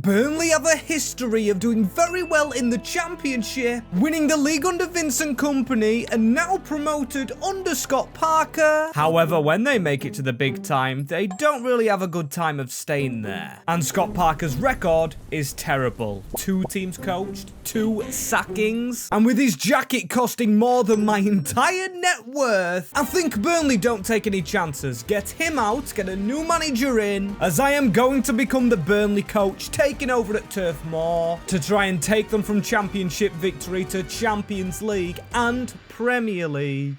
Burnley have a history of doing very well in the Championship, winning the league under Vincent Kompany and now promoted under Scott Parker. However, when they make it to the big time, they don't really have a good time of staying there. And Scott Parker's record is terrible. 2 teams coached, 2 sackings, and with his jacket costing more than my entire net worth, I think Burnley don't take any chances. Get him out, get a new manager in, as I am going to become the Burnley coach, taking over at Turf Moor to try and take them from Championship victory to Champions League and Premier League.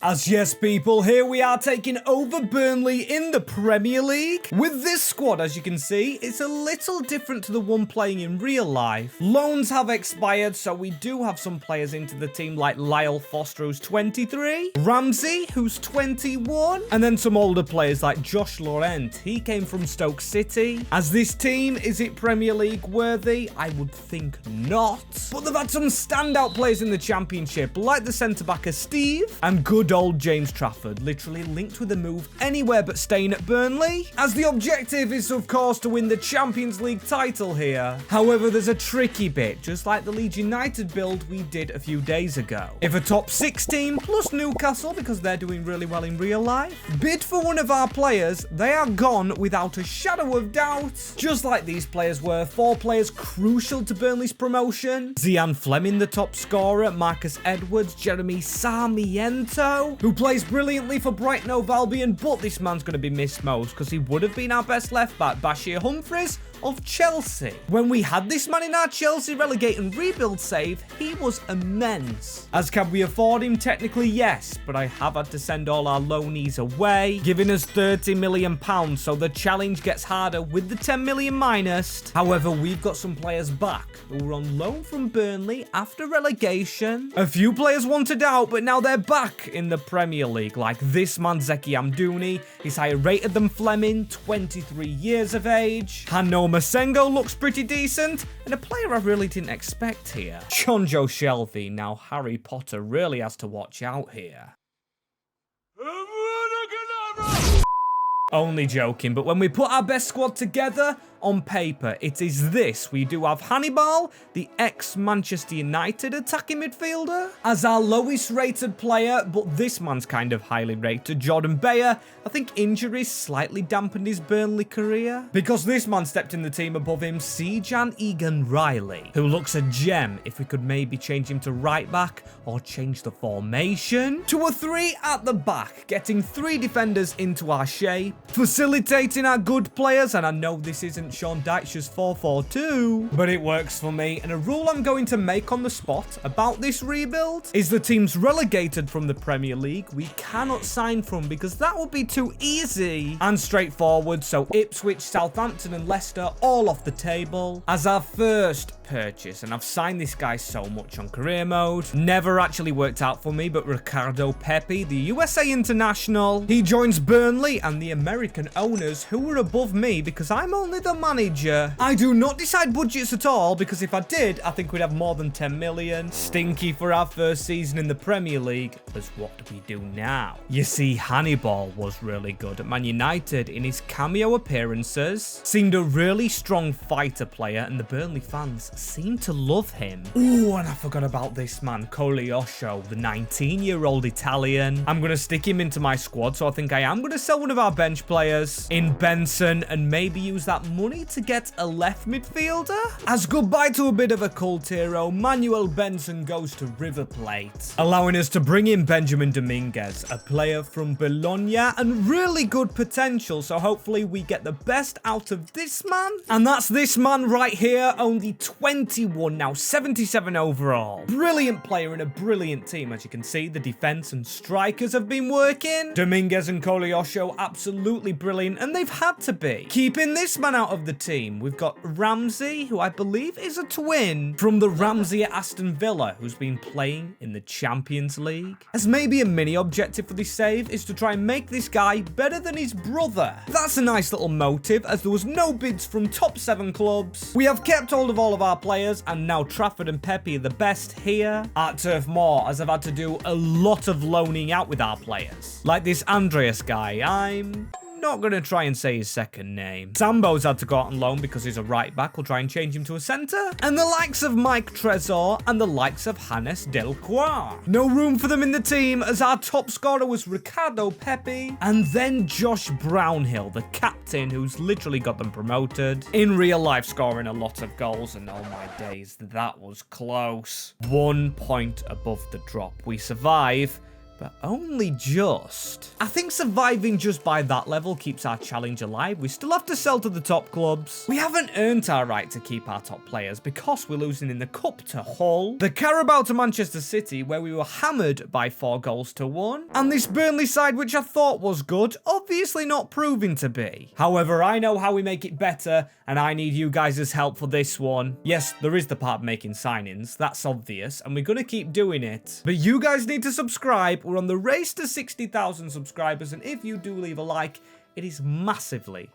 As yes, people, here we are taking over Burnley in the Premier League. With this squad, as you can see, it's a little different to the one playing in real life. Loans have expired, so we do have some players into the team like Lyle Foster, who's 23, Ramsey, who's 21, and then some older players like Josh Laurent. He came from Stoke City. As this team, is it Premier League worthy? I would think not. But they've had some standout players in the Championship, like the centre-back Estève and good old James Trafford, literally linked with a move anywhere but staying at Burnley, as the objective is of course to win the Champions League title here. However, there's a tricky bit, just like the Leeds United build we did a few days ago. If a top 6 team plus Newcastle, because they're doing really well in real life, bid for one of our players, they are gone without a shadow of doubt. Just like these players were, 4 players crucial to Burnley's promotion: Zian Fleming, the top scorer, Marcus Edwards, Jeremy Sarmiento, who plays brilliantly for Brighton Hove Albion, but this man's going to be missed most because he would have been our best left back, Bashir Humphries of Chelsea. When we had this man in our Chelsea relegate and rebuild save, he was immense. As can we afford him? Technically, yes, but I have had to send all our loanees away, giving us £30 million, so the challenge gets harder with the 10 million minus. However, we've got some players back who were on loan from Burnley after relegation. A few players wanted out, but now they're back in the Premier League, like this man Zeki Amdouni. He's higher rated than Fleming, 23 years of age. Hanno Masengo looks pretty decent, and a player I really didn't expect here, Chonjo Shelvey. Now Harry Potter really has to watch out here. Only joking, but when we put our best squad together, on paper, it is this. We do have Hannibal, the ex-Manchester United attacking midfielder, as our lowest rated player, but this man's kind of highly rated, Jordan Bayer. I think injuries slightly dampened his Burnley career, because this man stepped in the team above him, Sejan Egan-Riley, who looks a gem. If we could maybe change him to right back, or change the formation to a 3 at the back, getting 3 defenders into our shape, facilitating our good players, and I know this isn't Sean Dyche's 4-4-2, but it works for me. And a rule I'm going to make on the spot about this rebuild is the teams relegated from the Premier League we cannot sign from, because that would be too easy and straightforward. So Ipswich, Southampton and Leicester all off the table as our first purchase. And I've signed this guy so much on career mode, never actually worked out for me, but Ricardo Pepi, the USA international, he joins Burnley and the American owners who were above me because I'm only the manager. I do not decide budgets at all, because if I did, I think we'd have more than 10 million. Stinky for our first season in the Premier League, as what do we do now? You see, Hannibal was really good at Man United in his cameo appearances, seemed a really strong fighter player, and the Burnley fans seem to love him. Oh, and I forgot about this man, Cogliosho, the 19-year-old Italian. I'm going to stick him into my squad, so I think I am going to sell one of our bench players in Benson and maybe use that money to get a left midfielder. As goodbye to a bit of a cult hero, Manuel Benson goes to River Plate, allowing us to bring in Benjamin Dominguez, a player from Bologna and really good potential, so hopefully we get the best out of this man. And that's this man right here, only 21 now, 77 overall. Brilliant player in a brilliant team. As you can see, the defense and strikers have been working. Dominguez and Cogliosho absolutely brilliant, and they've had to be. Keeping this man out of the team, we've got Ramsey, who I believe is a twin from the Ramsey at Aston Villa, who's been playing in the Champions League. As maybe a mini objective for this save is to try and make this guy better than his brother. That's a nice little motive, as there was no bids from top 7 clubs. We have kept hold of all of our players, and now Trafford and Pepi are the best here at Turf Moor, as I've had to do a lot of loaning out with our players. Like this Andreas guy, I'm not going to try and say his second name. Sambo's had to go out on loan because he's a right back. We'll try and change him to a centre. And the likes of Mike Trezor and the likes of Hannes Delcroix. No room for them in the team, as our top scorer was Ricardo Pepi. And then Josh Brownhill, the captain who's literally got them promoted. In real life, scoring a lot of goals, and oh my days, that was close. 1 point above the drop. We survive, but only just. I think surviving just by that level keeps our challenge alive. We still have to sell to the top clubs. We haven't earned our right to keep our top players because we're losing in the Cup to Hull, the Carabao to Manchester City, where we were hammered by 4-1, and this Burnley side, which I thought was good, obviously not proving to be. However, I know how we make it better, and I need you guys' help for this one. Yes, there is the part of making signings, that's obvious, and we're going to keep doing it. But you guys need to subscribe. We're on the race to 60,000 subscribers, and if you do leave a like, it is massively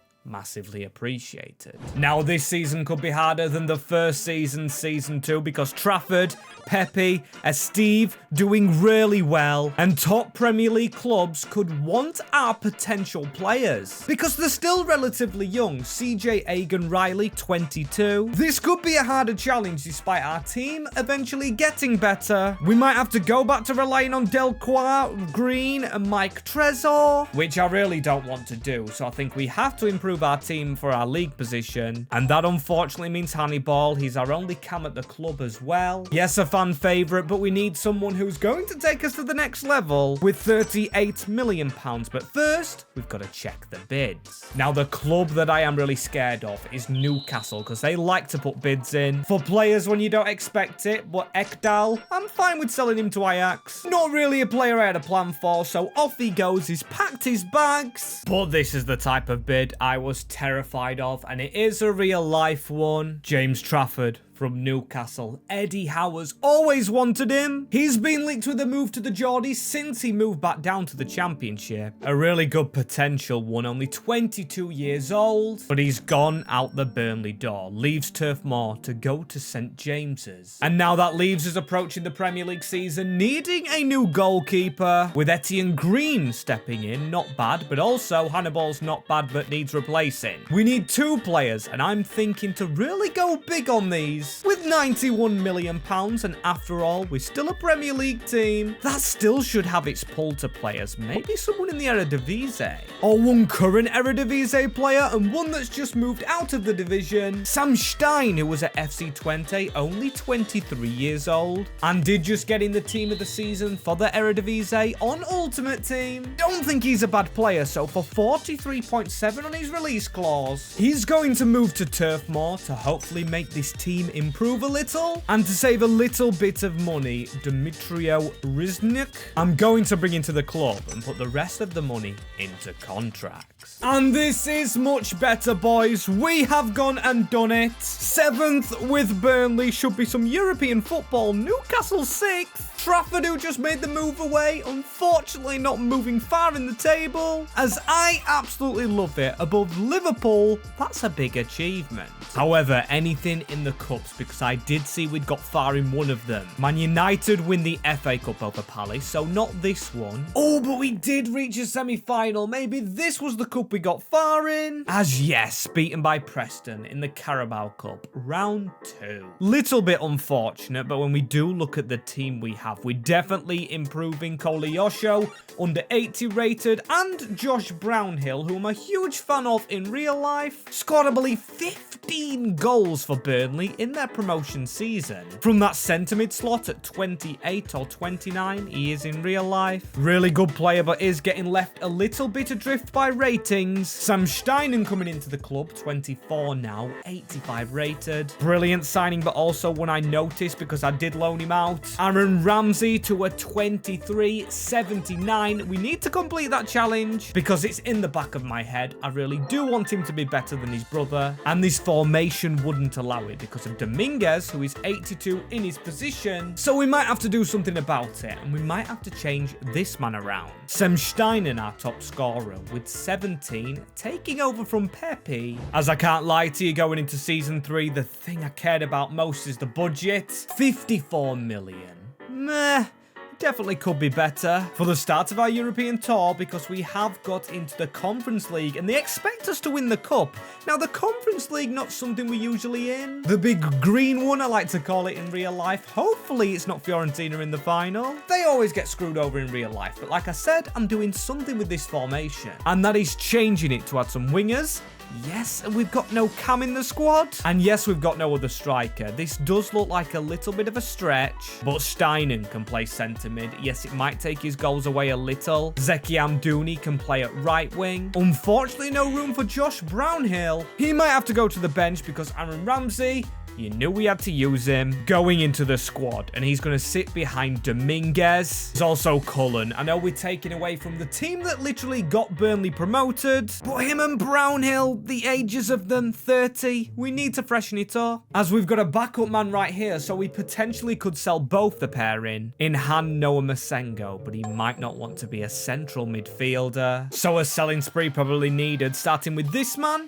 appreciated. Now, this season could be harder than the first season, Season 2, because Trafford, Pepe, Estève doing really well, and top Premier League clubs could want our potential players because they're still relatively young. CJ Egan-Riley, 22. This could be a harder challenge despite our team eventually getting better. We might have to go back to relying on Delcroix, Green, and Mike Trezor, which I really don't want to do, so I think we have to improve our team for our league position, and that unfortunately means Hannibal. He's our only cam at the club as well. Yes, a fan favourite, but we need someone who's going to take us to the next level with £38 million. But first, we've got to check the bids. Now, the club that I am really scared of is Newcastle, because they like to put bids in for players when you don't expect it. But Ekdal, I'm fine with selling him to Ajax. Not really a player I had a plan for, so off he goes. He's packed his bags. But this is the type of bid I was terrified of, and it is a real life one. James Trafford from Newcastle. Eddie Howe's always wanted him. He's been linked with a move to the Geordies since he moved back down to the Championship. A really good potential one, only 22 years old, but he's gone out the Burnley door, leaves Turf Moor to go to St James's. And now that leaves us approaching the Premier League season, needing a new goalkeeper, with Etienne Green stepping in. Not bad, but also Hannibal's not bad but needs replacing. We need 2 players, and I'm thinking to really go big on these. With £91 million, and after all, we're still a Premier League team, that still should have its pull to players. Maybe someone in the Eredivisie. Or one current Eredivisie player, and one that's just moved out of the division. Sam Stein, who was at FC Twente, only 23 years old, and did just get in the team of the season for the Eredivisie on Ultimate Team. Don't think he's a bad player, so for 43.7 on his release clause, he's going to move to Turf Moor to hopefully make this team improve a little, and to save a little bit of money, Dmitrio Riznik, I'm going to bring into the club and put the rest of the money into contracts. And this is much better, boys. We have gone and done it. 7th with Burnley, should be some European football. Newcastle 6th. Trafford, who just made the move away, unfortunately not moving far in the table, as I absolutely love it. Above Liverpool, that's a big achievement. However, anything in the cups, because I did see we'd got far in one of them. Man United win the FA Cup over Palace, so not this one. Oh, but we did reach a semi-final. Maybe this was the cup we got far in. As yes, beaten by Preston in the Carabao Cup, round 2. Little bit unfortunate, but when we do look at the team we have, we're definitely improving. Koleosho, under 80 rated, and Josh Brownhill, who I'm a huge fan of in real life, scored, I believe, 15 goals for Burnley in their promotion season. From that centre mid slot at 28 or 29, he is in real life. Really good player, but is getting left a little bit adrift by ratings. Sam Steinen coming into the club, 24 now, 85 rated. Brilliant signing, but also one I noticed because I did loan him out. Aaron Ramsey to a 23, 79. We need to complete that challenge because it's in the back of my head. I really do want him to be better than his brother, and this formation wouldn't allow it because of Dominguez, who is 82 in his position. So we might have to do something about it, and we might have to change this man around. Sam Steinen, our top scorer, with 17, taking over from Pepe. As I can't lie to you, going into season 3, the thing I cared about most is the budget. 54 million. Meh. definitely could be better for the start of our European tour because we have got into the Conference League and they expect us to win the cup. Now, the Conference League, not something we're usually in. The big green one, I like to call it in real life. Hopefully, it's not Fiorentina in the final. They always get screwed over in real life, but like I said, I'm doing something with this formation, and that is changing it to add some wingers. Yes, and we've got no Cam in the squad. And yes, we've got no other striker. This does look like a little bit of a stretch, but Steinen can play centre mid. Yes, it might take his goals away a little. Zeki Amdouni can play at right wing. Unfortunately, no room for Josh Brownhill. He might have to go to the bench because Aaron Ramsey, you knew we had to use him going into the squad, and he's going to sit behind Dominguez. There's also Cullen. I know we're taking away from the team that literally got Burnley promoted, but him and Brownhill, the ages of them, 30, we need to freshen it up. As we've got a backup man right here, so we potentially could sell both the pair in Han Noah Masengo, but he might not want to be a central midfielder. So a selling spree probably needed, starting with this man.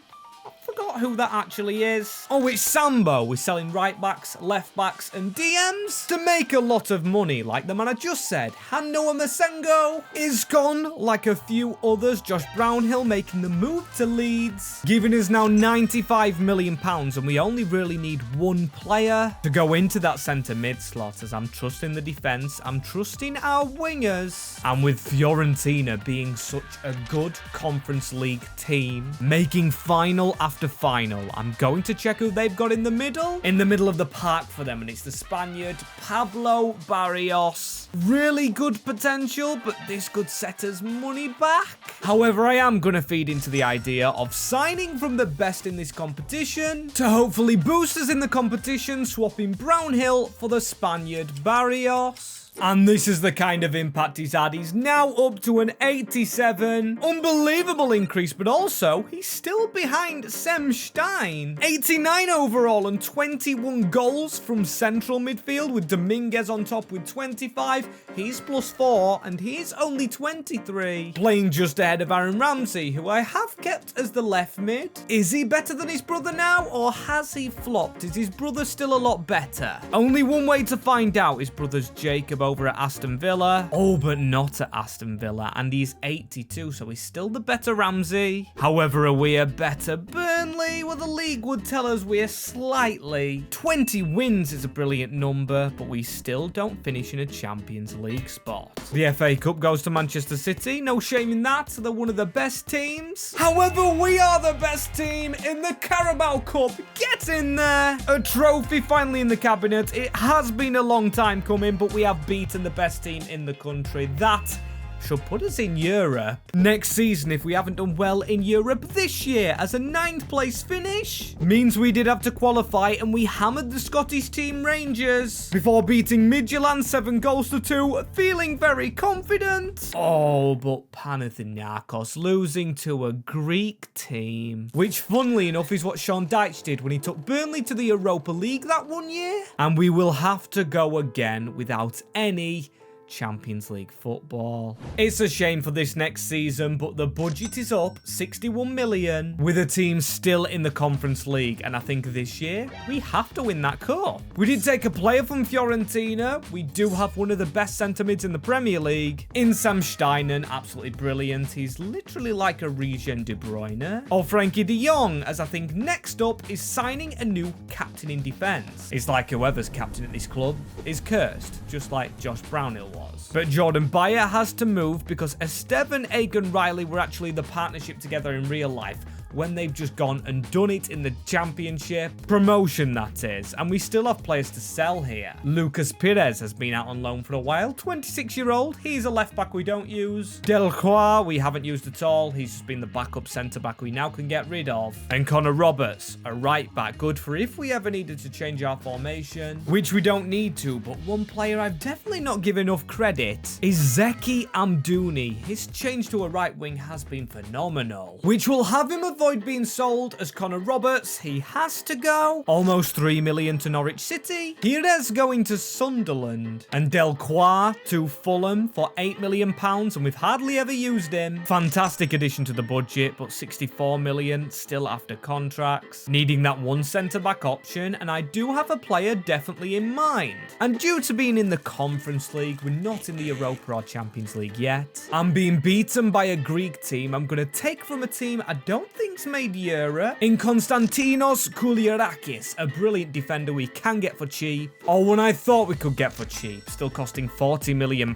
Forgot who that actually is. Oh, it's Sambo. We're selling right backs, left backs, and DMs to make a lot of money, like the man I just said. Han Noah Masengo is gone, like a few others. Josh Brownhill making the move to Leeds, giving us now £95 million, and we only really need one player to go into that centre mid slot, as I'm trusting the defence, I'm trusting our wingers, and with Fiorentina being such a good Conference League team, making final after final, I'm going to check who they've got in the middle of the park for them, and it's the Spaniard Pablo Barrios. Really good potential, but this could set us money back. However, I am going to feed into the idea of signing from the best in this competition to hopefully boost us in the competition, swapping Brownhill for the Spaniard Barrios. And this is the kind of impact he's had. He's now up to an 87. Unbelievable increase, but also he's still behind Sem Stein. 89 overall and 21 goals from central midfield with Dominguez on top with 25. He's +4 and he's only 23. Playing just ahead of Aaron Ramsey, who I have kept as the left mid. Is he better than his brother now, or has he flopped? Is his brother still a lot better? Only one way to find out. His brother's Jacob over at Aston Villa. Oh, but not at Aston Villa. And he's 82, so he's still the better Ramsey. However, are we a better Burnley? Well, the league would tell us we're slightly. 20 wins is a brilliant number, but we still don't finish in a Champions League spot. The FA Cup goes to Manchester City. No shame in that. They're one of the best teams. However, we are the best team in the Carabao Cup. Get in there. A trophy finally in the cabinet. It has been a long time coming, but we have beaten the best team in the country. That should put us in Europe next season if we haven't done well in Europe this year, as a 9th place finish means we did have to qualify, and we hammered the Scottish team Rangers before beating Midtjylland 7-2, feeling very confident. Oh, but Panathinaikos losing to a Greek team, which funnily enough is what Sean Dyche did when he took Burnley to the Europa League that one year, and we will have to go again without any Champions League football. It's a shame for this next season, but the budget is up 61 million with a team still in the Conference League, and I think this year we have to win that cup. We did take a player from Fiorentina. We do have one of the best centre mids in the Premier League in Sam Steinen. Absolutely brilliant. He's literally like a regen De Bruyne or Frankie de Jong, as I think next up is signing a new captain in defence. It's like whoever's captain at this club is cursed, just like Josh Brownhill was. But Jordan Bayer has to move because Estève and Egan-Riley were actually the partnership together in real life, when they've just gone and done it in the championship promotion, that is. And we still have players to sell here. Lucas Perez has been out on loan for a while, 26-year-old. He's a left back we don't use. Delcroix we haven't used at all. He's just been the backup centre back we now can get rid of. And Connor Roberts, a right back, good for if we ever needed to change our formation, which we don't need to. But one player I've definitely not given enough credit is Zeki Amdouni. His change to a right wing has been phenomenal, which will have him avoid being sold as Connor Roberts. He has to go. Almost 3 million to Norwich City. Gires going to Sunderland. And Delcroix to Fulham for £8 million, and we've hardly ever used him. Fantastic addition to the budget, but 64 million still after contracts. Needing that one centre-back option, and I do have a player definitely in mind. And due to being in the Conference League, we're not in the Europa or Champions League yet. I'm being beaten by a Greek team. I'm going to take from a team I don't think's made Euro in Konstantinos Kouliarakis, a brilliant defender we can get for cheap. Or one I thought we could get for cheap, still costing £40 million,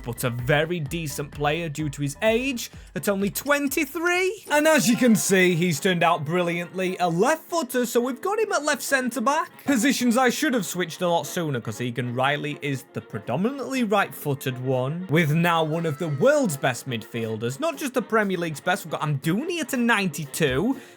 but a very decent player due to his age at only 23. And as you can see, he's turned out brilliantly. A left footer, so we've got him at left centre back. Positions I should have switched a lot sooner because Egan-Riley is the predominantly right footed one, with now one of the world's best midfielders, not just the Premier League's best. We've got Amdouni at a 92.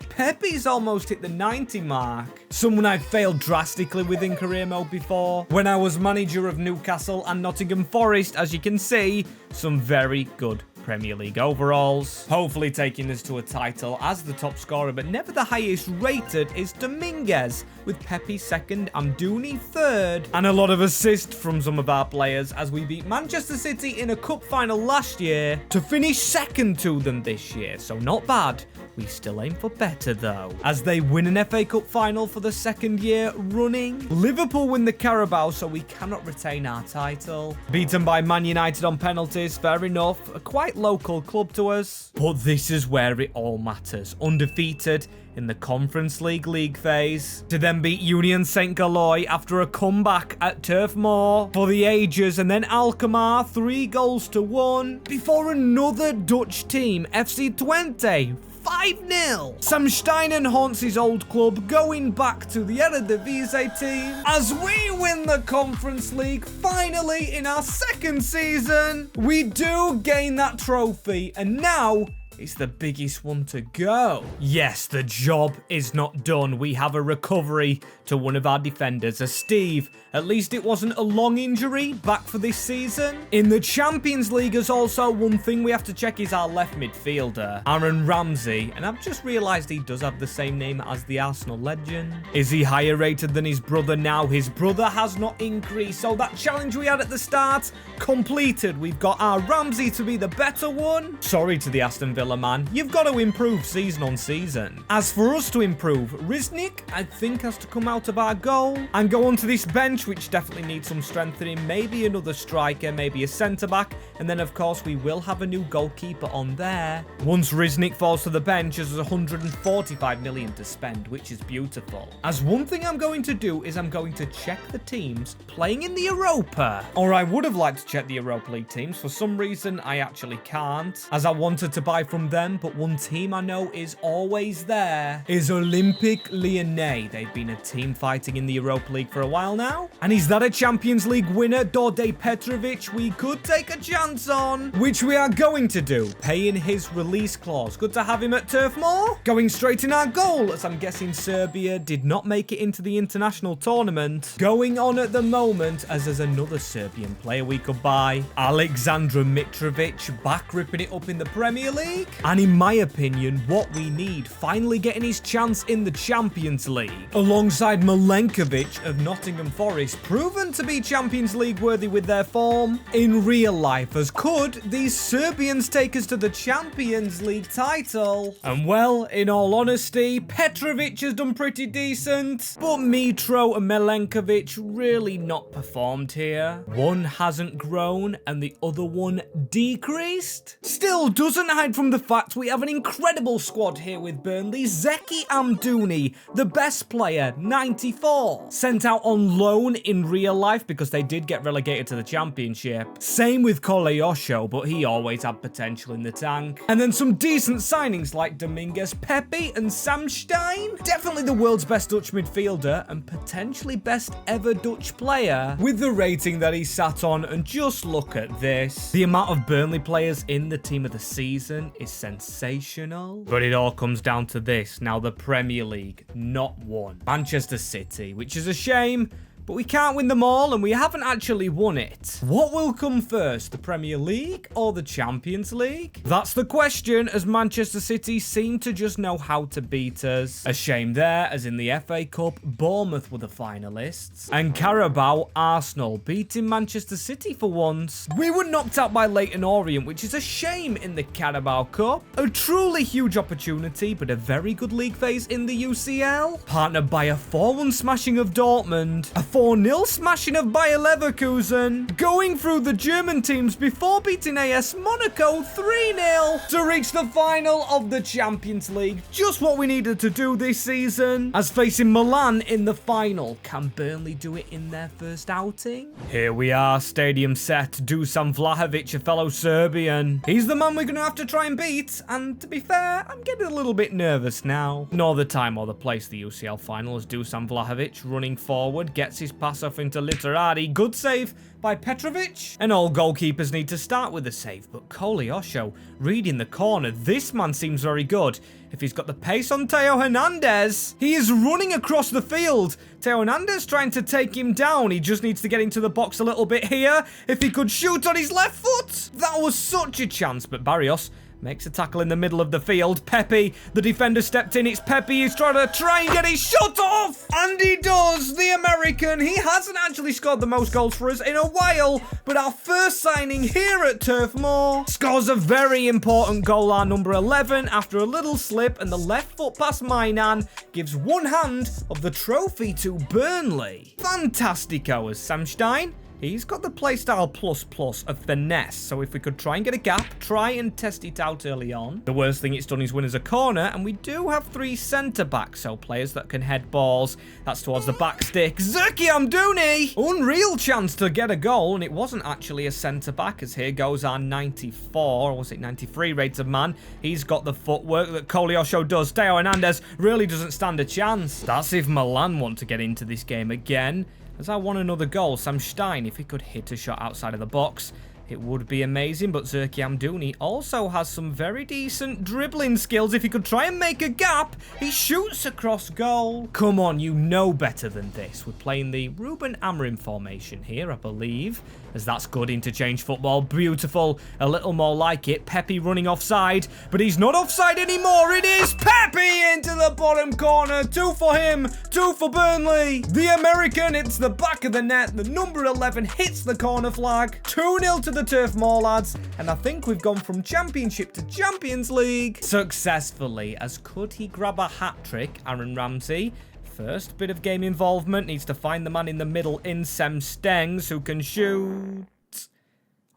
Pepe's almost hit the 90 mark. Someone I've failed drastically with in career mode before. When I was manager of Newcastle and Nottingham Forest, as you can see, some very good Premier League overalls. Hopefully taking us to a title as the top scorer, but never the highest rated is Dominguez, with Pepe second, Amdouni third, and a lot of assists from some of our players as we beat Manchester City in a cup final last year to finish second to them this year, so not bad. We still aim for better though, as they win an FA Cup final for the second year running. Liverpool win the Carabao, so we cannot retain our title. Beaten by Man United on penalties, fair enough, a quite local club to us. But this is where it all matters. Undefeated in the Conference League phase, to then beat Union St. Galloy after a comeback at Turf Moor for the ages, and then Alkmaar 3-1 before another Dutch team, FC Twente, 5-0. Sam Steinen haunts his old club, going back to the Eredivisie team as we win the Conference League finally in our second season. We do gain that trophy, and now it's the biggest one to go. Yes, the job is not done. We have a recovery to one of our defenders, Estève. At least it wasn't a long injury, back for this season. In the Champions League as also, one thing we have to check is our left midfielder, Aaron Ramsey. And I've just realised he does have the same name as the Arsenal legend. Is he higher rated than his brother now? His brother has not increased. So that challenge we had at the start, completed. We've got our Ramsey to be the better one. Sorry to the Aston Villa man, you've got to improve season on season. As for us to improve, Riznik, I think, has to come out of our goal and go onto this bench, which definitely needs some strengthening. Maybe another striker, maybe a centre-back, and then of course we will have a new goalkeeper on there. Once Riznik falls to the bench, there's 145 million to spend, which is beautiful. As one thing I'm going to do is I'm going to check the teams playing in the Europa. Or I would have liked to check the Europa League teams. For some reason, I actually can't, as I wanted to buy from them, but one team I know is always there is Olympique Lyonnais. They've been a team fighting in the Europa League for a while now. And is that a Champions League winner, Dorde Petrovic, we could take a chance on, which we are going to do, paying his release clause. Good to have him at Turf Moor. Going straight in our goal, as I'm guessing Serbia did not make it into the international tournament. Going on at the moment, as there's another Serbian player we could buy, Aleksandar Mitrovic, back ripping it up in the Premier League. And in my opinion, what we need, finally getting his chance in the Champions League, alongside Milenkovic of Nottingham Forest, proven to be Champions League worthy with their form in real life, as could these Serbians take us to the Champions League title. And well, in all honesty, Petrovic has done pretty decent, but Mitro and Milenkovic really not performed here. One hasn't grown and the other one decreased. Still doesn't hide from the fact we have an incredible squad here with Burnley. Zeki Amdouni, the best player, 94. Sent out on loan in real life because they did get relegated to the Championship. Same with Koleosho, but he always had potential in the tank. And then some decent signings like Dominguez, Pepe and Sam Stein. Definitely the world's best Dutch midfielder and potentially best ever Dutch player with the rating that he sat on. And just look at this. The amount of Burnley players in the team of the season is sensational. But it all comes down to this. Now the Premier League, not one. Manchester City, which is a shame but we can't win them all, and we haven't actually won it. What will come first, the Premier League or the Champions League? That's the question, as Manchester City seem to just know how to beat us. A shame there, as in the FA Cup, Bournemouth were the finalists, and Carabao, Arsenal beating Manchester City for once. We were knocked out by Leyton Orient, which is a shame in the Carabao Cup. A truly huge opportunity, but a very good league phase in the UCL. Partnered by a 4-1 smashing of Dortmund, a 4-0 smashing of Bayer Leverkusen, going through the German teams before beating AS Monaco 3-0 to reach the final of the Champions League. Just what we needed to do this season. As facing Milan in the final, can Burnley do it in their first outing? Here we are, stadium set. Dusan Vlahovic, a fellow Serbian. He's the man we're going to have to try and beat, and to be fair, I'm getting a little bit nervous now. Nor the time or the place the UCL final, as Dusan Vlahovic running forward gets his pass off into Literati. Good save by Petrovic. And all goalkeepers need to start with a save, but Koleosho reading the corner. This man seems very good. If he's got the pace on Theo Hernandez, he is running across the field. Theo Hernandez trying to take him down. He just needs to get into the box a little bit here. If he could shoot on his left foot. That was such a chance, but Barrios makes a tackle in the middle of the field. Pepe, the defender, stepped in. It's Pepe. He's trying to try and get his shot off. And he does. The American. He hasn't actually scored the most goals for us in a while, but our first signing here at Turf Moor scores a very important goal, our number 11, after a little slip, and the left foot pass Mainan gives one hand of the trophy to Burnley. Fantastico as Sam Stein. He's got the playstyle plus of finesse, so if we could try and get a gap, try and test it out early on. The worst thing it's done is win us a corner, and we do have 3 centre-backs, so players that can head balls. That's towards the back stick. Zerki Amdouni! Unreal chance to get a goal, and it wasn't actually a centre-back, as here goes our 94, or was it 93 rated man. He's got the footwork that Koleosho does. Theo Hernandez really doesn't stand a chance. That's if Milan want to get into this game again. As I want another goal, Sam Stein, if he could hit a shot outside of the box, it would be amazing. But Zerki Amdouni also has some very decent dribbling skills. If he could try and make a gap, he shoots across goal. Come on, you know better than this. We're playing the Ruben Amorim formation here, I believe, as that's good interchange football. Beautiful. A little more like it. Pepe running offside, but he's not offside anymore. It is Pepe into the bottom corner. 2 for him, 2 for Burnley. The American, it's the back of the net. The number 11 hits the corner flag. 2-0 to the Turf Moor, lads. And I think we've gone from Championship to Champions League successfully. As could he grab a hat-trick, Aaron Ramsey? First bit of game involvement, needs to find the man in the middle in Sem Stengs, who can shoot.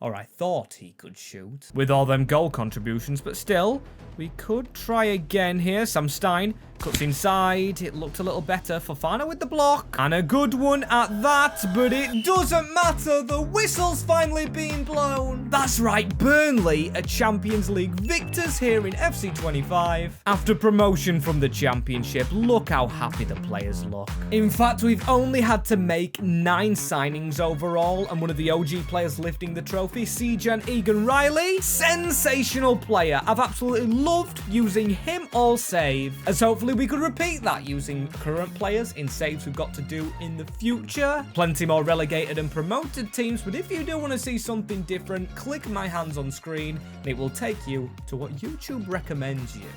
Or I thought he could shoot with all them goal contributions, but still, we could try again here. Sam Stein cuts inside. It looked a little better. Fofana with the block. And a good one at that, but it doesn't matter. The whistle's finally been blown. That's right, Burnley are Champions League victors here in FC 25. After promotion from the Championship, look how happy the players look. In fact, we've only had to make 9 signings overall, and one of the OG players lifting the trophy, Sejan Egan-Riley. Sensational player. I've absolutely loved using him all save, as hopefully we could repeat that using current players in saves we've got to do in the future. Plenty more relegated and promoted teams, but if you do want to see something different, click my hands on screen and it will take you to what YouTube recommends you.